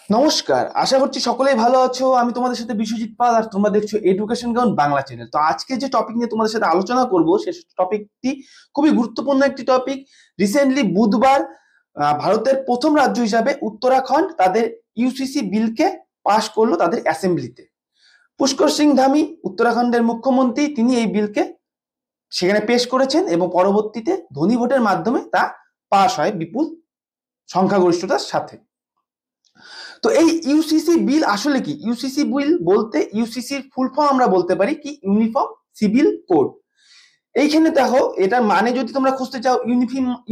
নমস্কার, আশা করছি সকলেই ভালো আছো। আমি তোমাদের সাথে বিশ্বজিৎ পাল, আর তোমরা দেখছো এডুকেশন গ্রাউন্ড বাংলা চ্যানেল। তো আজকে যে টপিক নিয়ে তোমাদের সাথে আলোচনা করব সে টপিকটি খুবই গুরুত্বপূর্ণ একটি টপিক। রিসেন্টলি বুধবার ভারতের প্রথম রাজ্য হিসাবে উত্তরাখণ্ড তাদের ইউসিসি বিলকে পাশ করলো তাদের অ্যাসেম্বলিতে। পুষ্কর সিং ধামি উত্তরাখণ্ডের মুখ্যমন্ত্রী, তিনি এই বিলকে সেখানে পেশ করেছেন এবং পরবর্তীতে ধ্বনি ভোটের মাধ্যমে তা পাশ হয় বিপুল সংখ্যাগরিষ্ঠতার সাথে। তো এই ইউসিসি বিল আসলে কি? ইউসিসি বিল বলতে ইউসিসির ফুল ফর্ম আমরা বলতে পারি কি, ইউনিফর্ম সিভিল কোড। এইখানে দেখো, এটার মানে যদি তোমরা খুঁজতে চাও,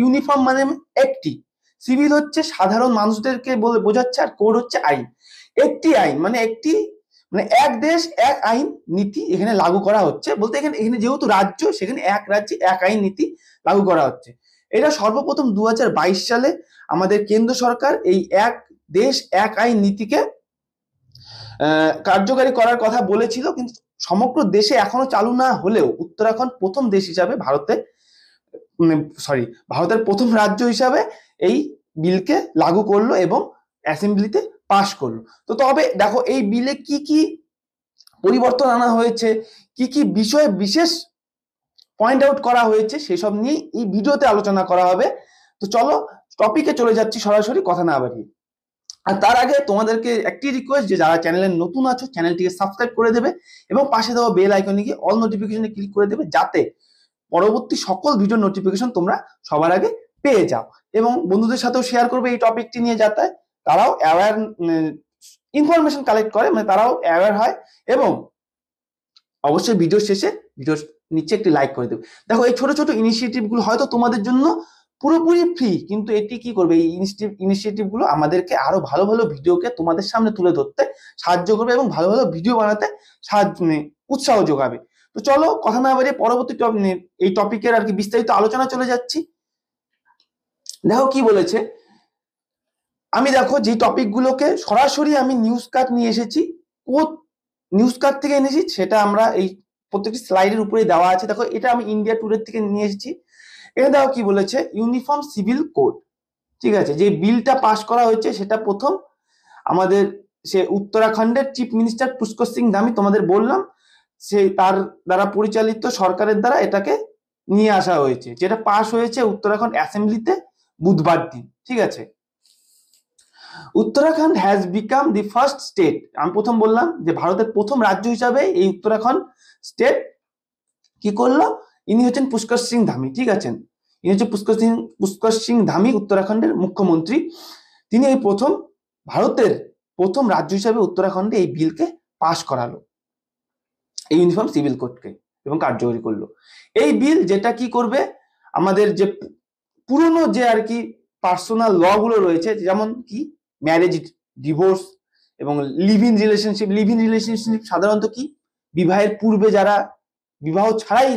ইউনিফর্ম মানে একটি, সিভিল হচ্ছে সাধারণ মানুষদেরকে বলে বোঝাচ্ছে, আর কোড হচ্ছে আইন। একটি আইন মানে একটি, মানে এক দেশ এক আইন নীতি এখানে লাগু করা হচ্ছে বলতে, এখানে এখানে যেহেতু রাজ্য, সেখানে এক রাজ্যে এক আইন নীতি লাগু করা হচ্ছে। এটা সর্বপ্রথম 2022 সালে আমাদের কেন্দ্র সরকার এই এক দেশ এক আইন নীতিকে কার্যকারী করার কথা বলেছিল, কিন্তু সমগ্র দেশে এখনো চালু না হলেও উত্তরাখণ্ড প্রথম দেশ হিসাবে ভারতের প্রথম রাজ্য হিসাবে এই বিলকে লাগু করলো এবং অ্যাসেম্বলিতে পাশ করলো। তো তবে দেখো, এই বিলে কি কি পরিবর্তন আনা হয়েছে, কি কি বিষয়ে বিশেষ পয়েন্ট আউট করা হয়েছে, সেসব নিয়ে এই ভিডিওতে আলোচনা করা হবে। তো চলো টপিকে চলে যাচ্ছি সরাসরি, কথা না বাড়িয়ে। আর তার আগে তোমাদেরকে একটি রিকোয়েস্ট, যে যারা চ্যানেলে নতুন আছো চ্যানেলটিকে সাবস্ক্রাইব করে দেবে এবং পাশে দেওয়া বেল আইকনে গিয়ে অল নোটিফিকেশনে ক্লিক করে দেবে, যাতে পরবর্তী সকল ভিডিও নোটিফিকেশন তোমরা সবার আগে পেয়ে যাও। এবং বন্ধুদের সাথেও শেয়ার করবে এই টপিকটি নিয়ে, যাতে তারাও অ্যাওয়ার ইনফরমেশন কালেক্ট করে, মানে তারাও অ্যাওয়ার হয়। এবং অবশ্যই ভিডিও শেষে ভিডিওর নিচে একটি লাইক করে দেবে। দেখো, এই ছোট ছোট ইনিশিয়েটিভ গুলো হয়তো তোমাদের জন্য পুরোপুরি ফ্রি, কিন্তু এটি কি করবে, এই ইনিশিয়েটিভ গুলো আমাদেরকে আরো ভালো ভালো ভিডিওকে তোমাদের সামনে তুলে ধরতে সাহায্য করবে এবং ভালো ভালো ভিডিও বানাতে উৎসাহ যোগাবে। তো চলো কথা না বাড়িয়ে পরবর্তী এই টপিকের আর কি বিস্তারিত আলোচনা চলে যাচ্ছি। দেখো কি বলেছে। আমি দেখো যে টপিক গুলোকে সরাসরি আমি নিউজ কাট নিয়ে এসেছি, নিউজ কার্ড থেকে এনেছি, সেটা আমরা এই প্রত্যেকটি স্লাইডের উপরে দেওয়া আছে। দেখো, এটা আমি ইন্ডিয়া টুডে থেকে নিয়ে এসেছি। এখানে দেখো কি বলেছে, ইউনিফর্ম সিভিল কোড। ঠিক আছে, যে বিলটা পাস করা হয়েছে সেটা প্রথম আমাদের সে উত্তরাখণ্ডের চিফ মিনিস্টার পুষ্কর সিং ধামি, তোমাদের বললাম, সে তার দ্বারা পরিচালিত সরকারের দ্বারা এটাকে নিয়ে আসা হয়েছে, যেটা পাস হয়েছে উত্তরাখণ্ড অ্যাসেম্বলিতে বুধবার দিন। ঠিক আছে, Uttarakhand has become the first state, আমি প্রথম বললাম যে ভারতের প্রথম রাজ্য হিসাবে এই উত্তরাখণ্ড স্টেট কি করলো, ইনি হচ্ছেন পুষ্কর সিং ধামি। ঠিক আছেন, ইনি হচ্ছে পুষ্কর সিং ধামি, উত্তরাখণ্ডের মুখ্যমন্ত্রী। তিনি এই প্রথম ভারতের প্রথম রাজ্য হিসাবে উত্তরাখণ্ডে এই বিলকে পাশ করালো, এই ইউনিফর্ম সিভিল কোডকে, এবং কার্যকরী করলো। এই বিল যেটা কি করবে, আমাদের যে পুরনো যে আর কি পার্সোনাল ল গুলো রয়েছে, যেমন কি ম্যারেজ, ডিভোর্স এবং লিভ ইন রিলেশনশিপ সাধারণত কি, বিবাহের পূর্বে যারা বিবাহ ছাড়াই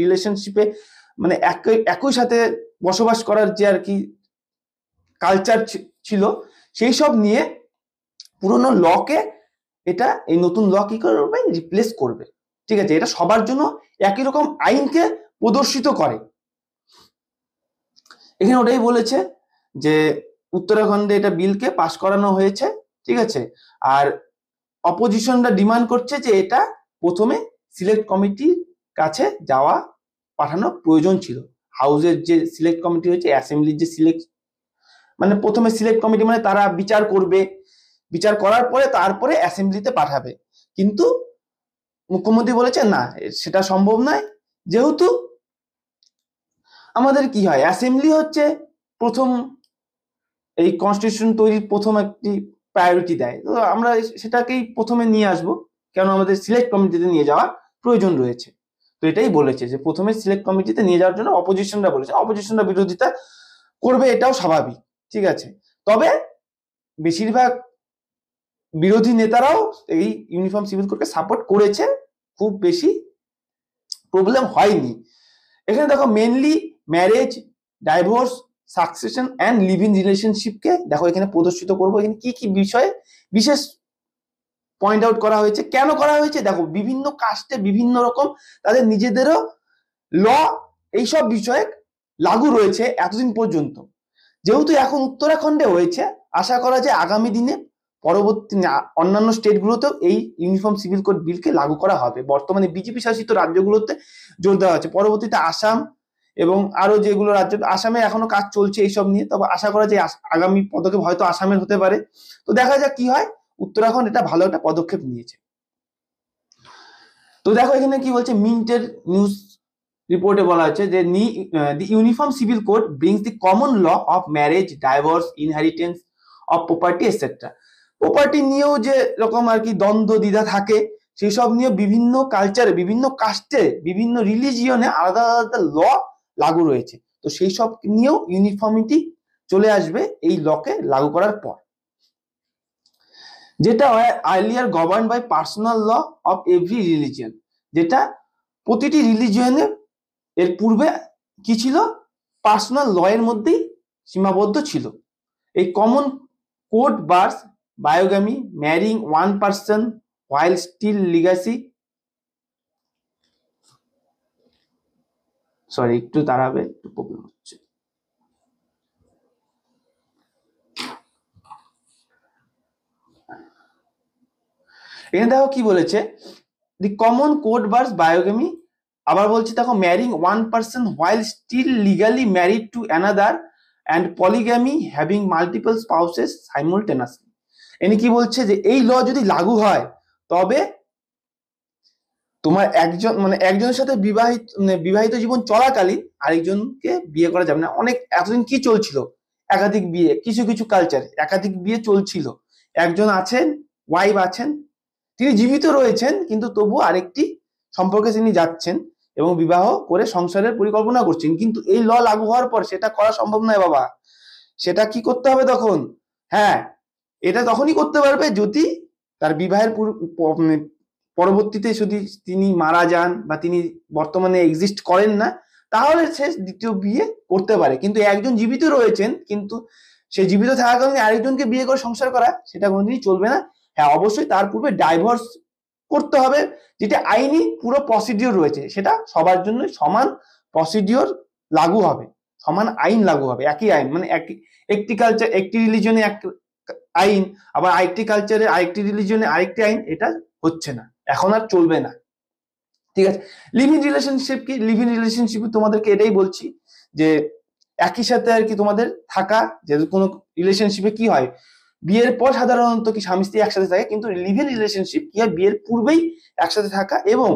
রিলেশনশিপে মানে একই সাথে বসবাস করার যে আর কি কালচার ছিল, সেই সব নিয়ে পুরনো লকে এটা এই নতুন ল কি করবে, রিপ্লেস করবে। ঠিক আছে, এটা সবার জন্য একই রকম আইনকে প্রদর্শিত করে। এখানে ওটাই বলেছে যে উত্তরাখণ্ডে এটা বিলকে পাশ করানো হয়েছে। ঠিক আছে, আর অপোজিশনরা ডিমান্ড করছে যে এটা প্রথমে সিলেক্ট কমিটির কাছে পাঠানো প্রয়োজন ছিল। হাউসের যে সিলেক্ট কমিটি হয়েছে, অ্যাসেম্বলির যে মানে প্রথমে সিলেক্ট কমিটি মানে তারা বিচার করবে, বিচার করার পরে তারপরে অ্যাসেম্বলিতে পাঠাবে। কিন্তু মুখ্যমন্ত্রী বলেছে না, সেটা সম্ভব নয়, যেহেতু আমাদের কি হয়, অ্যাসেম্বলি হচ্ছে প্রথম এই কনস্টিটিউশন তৈরির প্রথম একটি প্রায়োরিটি দেয়, তো আমরা সেটাকেই প্রথমে নিয়ে আসবো, কেন আমাদের সিলেক্ট কমিটিতে নিয়ে যাওয়ার প্রয়োজন রয়েছে। তো এটাই বলেছে যে প্রথমে সিলেক্ট কমিটিতে নিয়ে যাওয়ার জন্য অপোজিশনরা বলেছে, অপোজিশনরা বিরোধিতা করবে, এটাও স্বাভাবিক। ঠিক আছে, তবে বেশিরভাগ বিরোধী নেতারাও এই ইউনিফর্ম সিভিল কোডকে সাপোর্ট করেছে, খুব বেশি প্রবলেম হয়নি। এখানে দেখো mainly marriage, divorce, succession and live in রিলেশনশিপকে দেখো এখানে প্রদর্শিত করবো। এখানে কি কি বিষয়ে বিশেষ পয়েন্ট আউট করা হয়েছে, কেন করা হয়েছে, দেখো বিভিন্ন কাস্টে বিভিন্ন রকম তাদের নিজেদেরও ল এইসব বিষয়ে লাগু রয়েছে এতদিন পর্যন্ত। যেহেতু এখন উত্তরাখণ্ডে হয়েছে আশা করা যায় আগামী দিনে পরবর্তী অন্যান্য স্টেটগুলোতেও এই ইউনিফর্ম সিভিল কোড বিলকে লাগু করা হবে। বর্তমানে বিজেপি শাসিত রাজ্যগুলোতে জোর দেওয়া হচ্ছে, পরবর্তীতে আসাম এবং আরো যেগুলো রাজ্য, আসামে এখনো কাজ চলছে এইসব নিয়ে, তবে আশা করা যায় আগামী পদক্ষেপ হয়তো আসামের হতে পারে। তো দেখা যাক কি হয়। উত্তরাখণ্ড এটা ভালো একটা পদক্ষেপ নিয়েছে। তো দেখো এখানে কি বলছে, মিন্টের নিউজ রিপোর্টে বলা হচ্ছে যে the uniform civil code brings the common law of marriage, divorce, inheritance of property etcetera. Property নিয়েও যে রকম আর কি দ্বন্দ্ব দ্বিধা থাকে, সেই সব নিয়ে বিভিন্ন কালচারে, বিভিন্ন কাস্টে, বিভিন্ন রিলিজিয়নে আলাদা আলাদা ল লাগু রয়েছে। তো সেই সব নিয়েও ইউনিফর্মিটি চলে আসবে এই লকে লাগু করার পর, যেটা হয় earlier govern by personal law of every religion, যেটা প্রতিটি রিলিজিয়নে এর পূর্বে কি ছিল, পার্সোনাল ল এর মধ্যেই সীমাবদ্ধ ছিল। এই common code bars bigamy, marrying one person while still legacy, sorry একটু দাঁড়াবে, একটু প্রবলেম হচ্ছে। এখানে দেখো কি বলেছে, the common code bars bigamy, আবার বলছি দেখো marrying one person while still legally married to another and polygamy having multiple spouses simultaneously। এনে কি বলছে যে এই ল যদি লাগু হয় তবে তোমার একজনের সাথে বিবাহিত জীবন চলাকালীন আরেকজনকে বিয়ে করা যাবে না। অনেক এতদিন কি চলছিল, একাধিক বিয়ে, কিছু কিছু কালচারে একাধিক বিয়ে চলছিল, একজন আছেন, ওয়াইফ আছেন, তিনি জীবিত রয়েছেন, কিন্তু তবু আরেকটি সম্পর্কে তিনি যাচ্ছেন এবং বিবাহ করে সংসারের পরিকল্পনা করছেন। কিন্তু এই ল লাগু হওয়ার পর সেটা করা সম্ভব নয় বাবা। সেটা কি করতে হবে তখন, হ্যাঁ এটা তখনই করতে পারবে যদি তার বিবাহের পরবর্তীতে যদি তিনি মারা যান বা তিনি বর্তমানে এক্সিস্ট করেন না, তাহলে সে দ্বিতীয় বিয়ে করতে পারে। কিন্তু একজন জীবিত রয়েছেন, কিন্তু সে জীবিত থাকাকালীন আরেকজনকে বিয়ে করে সংসার করা, সেটা কোনোদিনই চলবে না। হ্যাঁ অবশ্যই তার পূর্বে ডাইভোর্স করতে হবে, যেটা আইনি পুরো প্রসিডিওর রয়েছে, সেটা সবার জন্য সমান প্রসিডিওর লাগু হবে, সমান আইন লাগু হবে, একই আইন, মানে একটি কালচার একটি রিলিজনে এক আইন, আবার আরেকটি কালচারে আরেকটি রিলিজনে আরেকটি আইন, এটা হচ্ছে না, এখন আর চলবে না। ঠিক আছে, লিভ ইন রিলেশনশিপ কি, লিভ ইন রিলেশনশিপ তোমাদেরকে এটাই বলছি যে একই সাথে আর কি তোমাদের থাকা, যে কোনো রিলেশনশিপে কি হয়, বিয়ের পর সাধারণত কি স্বামী স্ত্রী একসাথে থাকে, কিন্তু লিভ ইন রিলেশনশিপ কি হয়, বিয়ের পূর্বেই একসাথে থাকা। এবং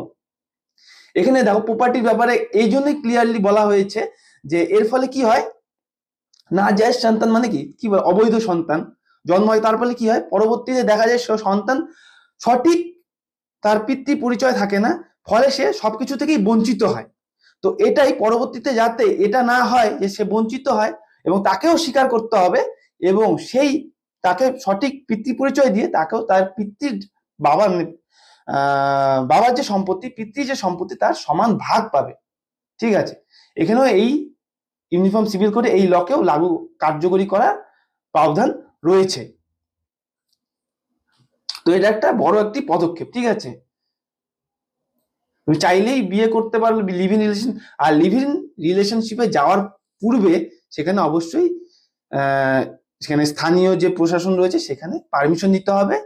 এখানে দেখো প্রপার্টির ব্যাপারে এই জন্যই ক্লিয়ারলি বলা হয়েছে যে এর ফলে কি হয়, না জায়েজ সন্তান মানে কি বলে, অবৈধ সন্তান জন্ম হয়, তার ফলে কি হয়, পরবর্তীতে দেখা যায় সন্তান সঠিক তার পিতৃ পরিচয় থাকে না, ফলে সে সবকিছু থেকেই বঞ্চিত হয়। তো এটাই পরবর্তীতে যাতে এটা না হয় যে সে বঞ্চিত হয় এবং তাকেও স্বীকার করতে হবে, এবং সেই তাকে সঠিক পিতৃ পরিচয় দিয়ে তাকেও তার পিতৃর বাবার যে সম্পত্তি, পিতৃ যে সম্পত্তি, তার সমান ভাগ পাবে। ঠিক আছে, এখানেও এই ইউনিফর্ম সিভিল কোডে এই লকেও লাগু কার্যকরী করার প্রাবধান রয়েছে। তো এটা একটা বড় একটি পদক্ষেপ। ঠিক আছে, তুমি চাইলেই বিয়ে করতে পারলে লিভ ইন রিলেশন, আর লিভ ইন রিলেশনশিপে যাওয়ার পূর্বে সেখানে অবশ্যই সেখানে স্থানীয় যে প্রশাসন রয়েছে সেখানে পারমিশন নিতে হবে,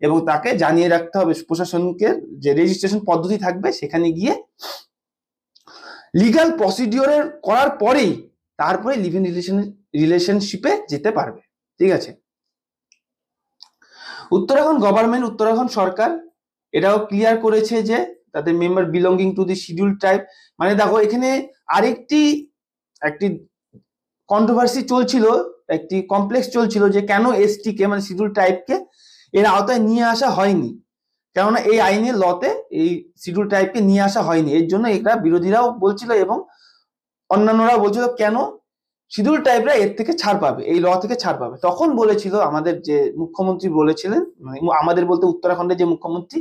এবং তাকে জানিয়ে রাখতে হবে, প্রশাসনকে যে রেজিস্ট্রেশন পদ্ধতি থাকবে সেখানে গিয়ে লিগাল প্রসিডিওরের করার পরেই তারপরে লিভ ইন রিলেশনশিপে যেতে পারবে। ঠিক আছে, উত্তরাখণ্ড গভর্নমেন্ট, উত্তরাখণ্ড সরকার এটাও ক্লিয়ার করেছে যে তাদের member belonging to the schedule tribe. মানে দেখো এখানে আরেকটি কন্ট্রোভার্সি চলছিল, একটি কমপ্লেক্স চলছিল যে কেন এসটি কে মানে শিডিউল ট্রাইবকে এর আওতায় নিয়ে আসা হয়নি, কেননা এই আইনের লতে এই শিডিউল ট্রাইবকে নিয়ে আসা হয়নি। এর জন্য এরা বিরোধীরাও বলছিল এবং অন্যান্যরাও বলছিল কেন শিডিউল ট্রাইবরা এর থেকে ছাড় পাবে, এই ল থেকে ছাড় পাবে। তখন বলেছিল আমাদের যে মুখ্যমন্ত্রী বলেছিলেন, মানে আমাদের বলতে উত্তরাখণ্ডের যে মুখ্যমন্ত্রী,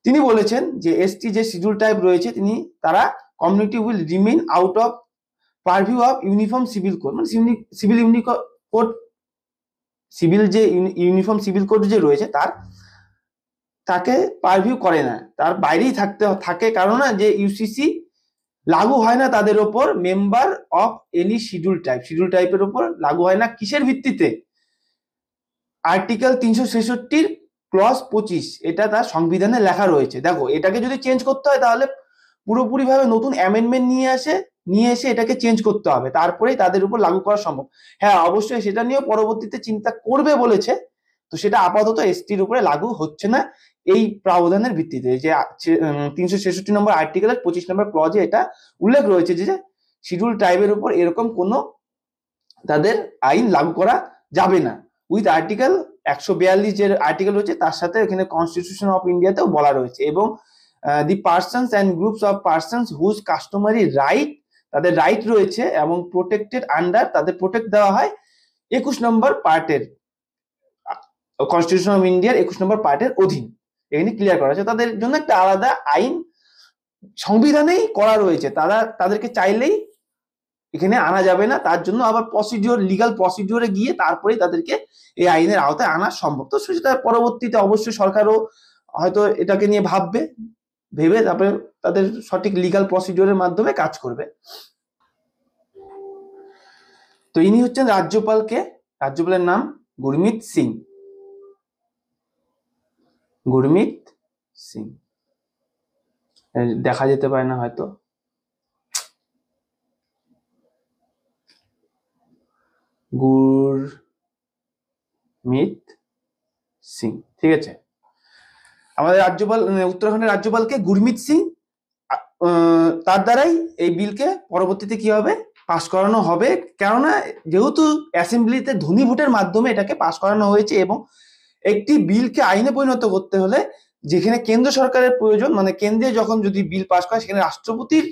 তিনি বলেছেন যে এসটি যে শিডিউল ট্রাইব রয়েছে তারা community will remain out of পারভিউ of uniform civil code, মানে সিভিল যে ইউনিফর্ম সিভিল কোড যে রয়েছে তাকে পারভিউ করে না, তার বাইরেই থাকে, কারণ যে ইউসিসি লাগু হয় না তাদের ওপর, মেম্বার অফ এনি শিডিউল টাইপের ওপর লাগু হয় না। কিসের ভিত্তিতে, আর্টিকেল 366 ক্লজ 25, এটা তার সংবিধানে লেখা রয়েছে। দেখো এটাকে যদি চেঞ্জ করতে হয় তাহলে পুরোপুরি ভাবে নতুন অ্যামেন্ডমেন্ট নিয়ে এসে এটাকে চেঞ্জ করতে হবে, তারপরেই তাদের উপর লাগু করা সম্ভব। হ্যাঁ অবশ্যই সেটা নিয়েও পরবর্তীতে চিন্তা করবে বলেছে, তো সেটা আপাতত এসটির উপরে লাগু হচ্ছে না এই প্রাবধানের ভিত্তিতে। যে 366 নম্বর আর্টিকেলের 25 নম্বর ক্লজে এটা উল্লেখ রয়েছে যে শিডিউল ট্রাইবের উপর এরকম কোনো তাদের আইন লাগু করা যাবে না। উইথ আর্টিকেল 142 যে আর্টিকেল রয়েছে তার সাথে এখানে কনস্টিটিউশন অফ ইন্ডিয়াতেও বলা রয়েছে। এবং the persons and groups of persons whose customary right, তাদের রাইট রয়েছে এবং প্রোটেক্টেড আন্ডার, তাদের প্রোটেক্ট দেওয়া হয় 21 নম্বর পার্টের, কনস্টিটিউশন অফ ইন্ডিয়ার 21 নম্বর পার্টের অধীন। এখানে ক্লিয়ার করা আছে তাদের জন্য একটা আলাদা আইন সংবিধানেই করা রয়েছে, তাদেরকে চাইলেই এখানে আনা যাবে না, তার জন্য আবার প্রসিডিওর, লিগাল প্রসিডিওরে গিয়ে তারপরেই তাদেরকে এই আইনের আওতায় আনা সম্ভব। তো সেটা পরবর্তীতে অবশ্যই সরকারও হয়তো এটাকে নিয়ে ভেবে তারপরে তাদের সঠিক লিগাল প্রসিডিওরের মাধ্যমে কাজ করবে। তো ইনি হচ্ছেন রাজ্যপালের নাম গুরমিত সিং। দেখা যেতে পারে না হয়তো, গুরমিত সিং, ঠিক আছে। আমাদের রাজ্যপাল, উত্তরাখণ্ডের রাজ্যপালকে গুরমিত সিং, তার দ্বারাই এই বিলকে পরবর্তীতে কি হবে, পাশ করানো হবে। কেননা যেহেতু অ্যাসেম্বলিতে ধ্বনি ভোটের মাধ্যমে এটাকে পাশ করানো হয়েছে, এবং একটি বিলকে আইনে পরিণত করতে হলে যেখানে কেন্দ্র সরকারের প্রয়োজন, মানে কেন্দ্রে যখন যদি বিল পাশ করে সেখানে রাষ্ট্রপতির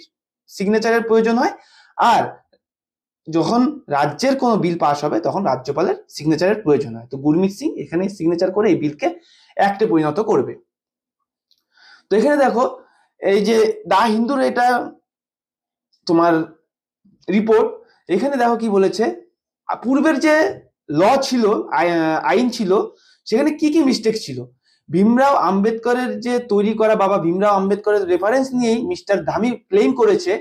সিগনেচারের প্রয়োজন হয়, আর যখন রাজ্যের কোনো বিল পাশ হবে তখন রাজ্যপালের সিগনেচারের প্রয়োজন হয়। তো গুরমিত সিং এখানে সিগনেচার করে এই বিলকে অ্যাক্টে পরিণত করবে। তো এখানে দেখো এই যে দা হিন্দুর এটা তোমার রিপোর্ট, এখানে দেখো কি বলেছে, পূর্বের যে ল ছিল, আইন ছিল, সেখানে কি কি মিস্টেক ছিল। ভীমরাও আম্বেদকরের যে তৈরি করা, বাবা ভীমরাও আম্বেদকরের রেফারেন্স নিয়েই মিস্টার ধামি ক্লেম করেছে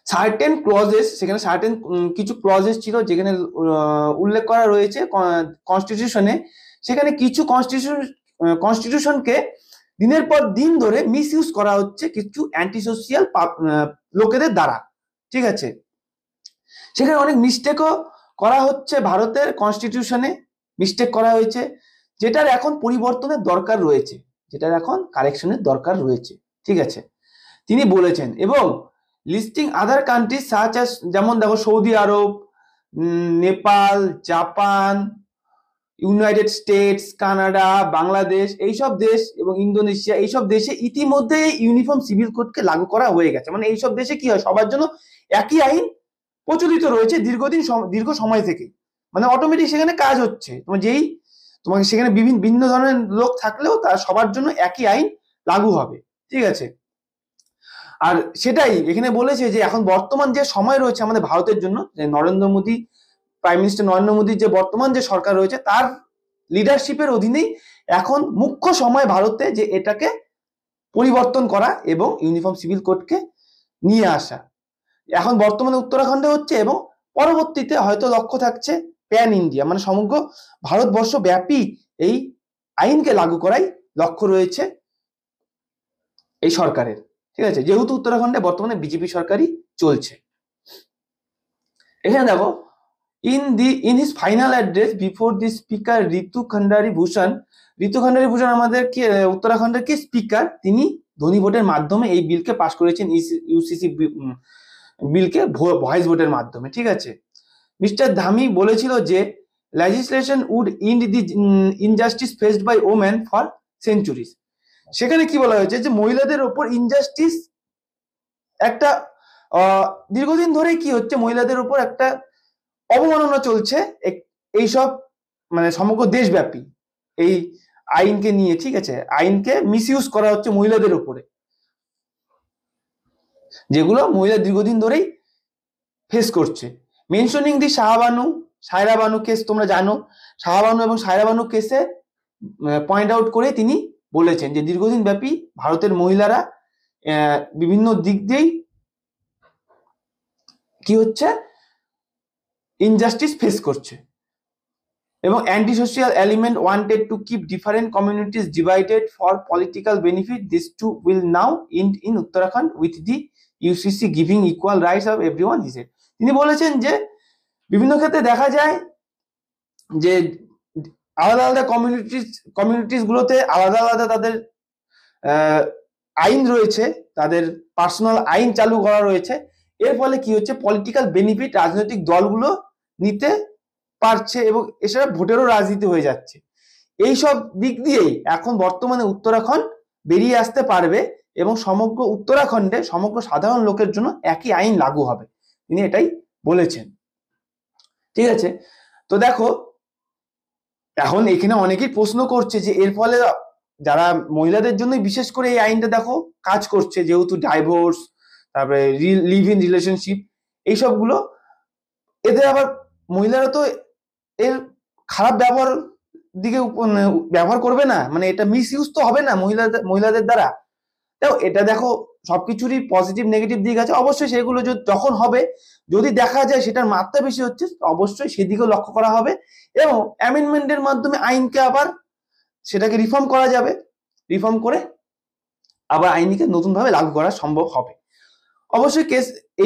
সার্টেন ক্লজেস, সেখানে সার্টেন কিছু ক্লজেস ছিল যেখানে উল্লেখ করা রয়েছে কনস্টিটিউশনে, সেখানে কিছু কনস্টিটিউশনকে দিনের পর দিন ধরে মিস ইউজ করা হচ্ছে কিছু অ্যান্টি সোশিয়াল লোকেদের দ্বারা, ঠিক আছে। সেখানে অনেক মিস্টেকও করা হচ্ছে, ভারতের কনস্টিটিউশনে মিস্টেক করা হয়েছে, যেটার এখন পরিবর্তনের দরকার রয়েছে, যেটার এখন কারেকশনের দরকার রয়েছে, ঠিক আছে, তিনি বলেছেন। এবং listing other countries such as, যেমন দেখো Saudi Arab, Nepal, Japan, United States, Canada, Bangladesh, এইসব দেশ এবং ইন্দোনেশিয়া, এইসব দেশে ইতিমধ্যে ইউনিফর্ম সিভিল কোডকে লাগু করা হয়ে গেছে। মানে এইসব দেশে কি হয়, সবার জন্য একই আইন প্রচলিত রয়েছে দীর্ঘ সময় থেকে, মানে অটোমেটিক সেখানে কাজ হচ্ছে। তোমাকে সেখানে বিভিন্ন ধরনের লোক থাকলেও তার সবার জন্য একই আইন লাগু হবে, ঠিক আছে। আর সেটাই এখানে বলেছে যে এখন বর্তমান যে সময় রয়েছে আমাদের ভারতের জন্য, যে প্রাইম মিনিস্টার নরেন্দ্র মোদীর যে বর্তমান যে সরকার রয়েছে তার লিডারশিপের অধীনেই এখন মুখ্য সময় ভারতে যে এটাকে পরিবর্তন করা এবং ইউনিফর্ম সিভিল কোডকে নিয়ে আসা। এখন বর্তমানে উত্তরাখণ্ডে হচ্ছে এবং পরবর্তীতে হয়তো লক্ষ্য থাকছে প্যান ইন্ডিয়া, মানে সমগ্র ভারতবর্ষ ব্যাপী এই আইনকে লাগু করাই লক্ষ্য রয়েছে এই সরকারের, ঠিক আছে, যেহেতু উত্তরাখণ্ডে বর্তমানে বিজেপি সরকারই চলছে। এখানে দেখো in his final address before the speaker ঋতু খান্ডারি ভূষণ আমাদের কি উত্তরাখণ্ডের কি স্পিকার, তিনি ধ্বনি ভোটের মাধ্যমে এই বিলকে পাশ করেছেন, ইউসিসি বিলকে ভয়েস ভোটের মাধ্যমে, ঠিক আছে। মিস্টার ধামি বলেছিল যে legislation would end the injustice faced by women for centuries। সেখানে কি বলা হয়েছে যে মহিলাদের ওপর ইনজাস্টিস একটা দীর্ঘদিন ধরে কি হচ্ছে, মহিলাদের উপর একটা অবমাননা চলছে এইসব, মানে সমগ্র দেশব্যাপী এই আইনকে নিয়ে, ঠিক আছে, আইনকে মিসইউজ করা হচ্ছে মহিলাদের উপরে, যেগুলো মহিলা দীর্ঘদিন ধরেই ফেস করছে। মেনশনিং দি সায়রা বানু কেস, তোমরা জানো শাহবানু এবং সায়রা বানু কেসে পয়েন্ট আউট করে তিনি বলেছেন যে দীর্ঘদিন ব্যাপী ভারতের মহিলারা বিভিন্ন দিক দিয়েই কি হচ্ছে, ইনজাস্টিস ফেস করছে। এবং anti social element wanted to keep different communities divided for political benefit, this too will now in Uttarakhand with the UCC giving equal rights of everyone, he said. তিনি বলেছেন যে বিভিন্ন ক্ষেত্রে দেখা যায় যে আলাদা আলাদা কমিউনিটিস গুলোতে আলাদা আলাদা তাদের আইন রয়েছে, তাদের পার্সোনাল আইন চালু করা রয়েছে। এর ফলে কি হচ্ছে, পলিটিক্যাল বেনিফিট রাজনৈতিক দলগুলো নিতে পারছে এবং এছাড়া ভোটেরও রাজনীতি হয়ে যাচ্ছে। এইসব দিক দিয়েই এখন বর্তমানে উত্তরাখণ্ড বেরিয়ে আসতে পারবে এবং সমগ্র উত্তরাখণ্ডে সমগ্র সাধারণ লোকের জন্য একই আইন লাগু হবে, তিনি এটাই বলেছেন। ঠিক আছে, তো দেখো এখন এখানে অনেকেই প্রশ্ন করছে যে এর ফলে যারা মহিলাদের জন্য বিশেষ করে এই আইনটা দেখো কাজ করছে, যেহেতু ডাইভোর্স, তারপরে লিভ ইন রিলেশনশিপ, এইসবগুলো, এদের আবার মহিলারা তো এর খারাপ দিকে ব্যবহার করবে না, মানে এটা মিস ইউজ তো হবে না মহিলাদের দ্বারা। দেখো এটা দেখো সবকিছুরই পজিটিভ নেগেটিভ দিক আছে, অবশ্যই সেগুলো যখন হবে, যদি দেখা যায় সেটার মাত্রা বেশি হচ্ছে, অবশ্যই সেদিকেও লক্ষ্য করা হবে এবং অ্যামেন্ডমেন্টের মাধ্যমে আইনকে আবার সেটাকে রিফর্ম করা যাবে, রিফর্ম করে আবার আইনকে নতুন ভাবে লাগু করা সম্ভব হবে। অবশ্যই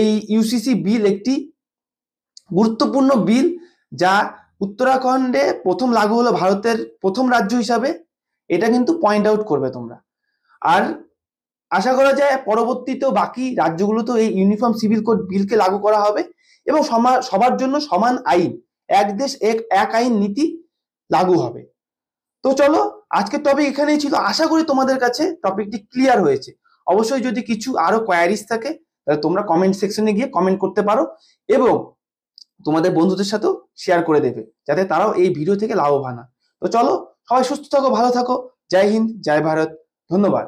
এই ইউসিসি বিল একটি গুরুত্বপূর্ণ বিল, যা উত্তরাখণ্ডে প্রথম লাগু হলো ভারতের প্রথম রাজ্য হিসাবে, এটা কিন্তু পয়েন্ট আউট করবে তোমরা। আর আশা করা যায় পরবর্তীতেও বাকি রাজ্যগুলোতেও এই ইউনিফর্ম সিভিল কোড বিলকে লাগু করা হবে এবং সবার জন্য সমান আইন, এক দেশ এক আইন নীতি লাগু হবে। তো চলো আজকে টপিক এখানেই ছিল, আশা করি তোমাদের কাছে টপিকটি ক্লিয়ার হয়েছে। অবশ্যই যদি কিছু আরো কোয়ারিজ থাকে তাহলে তোমরা কমেন্ট সেকশনে গিয়ে কমেন্ট করতে পারো এবং তোমাদের বন্ধুদের সাথেও শেয়ার করে দেবে, যাতে তারাও এই ভিডিও থেকে লাভবান হয়। তো চলো সবাই সুস্থ থাকো, ভালো থাকো, জয় হিন্দ, জয় ভারত, ধন্যবাদ।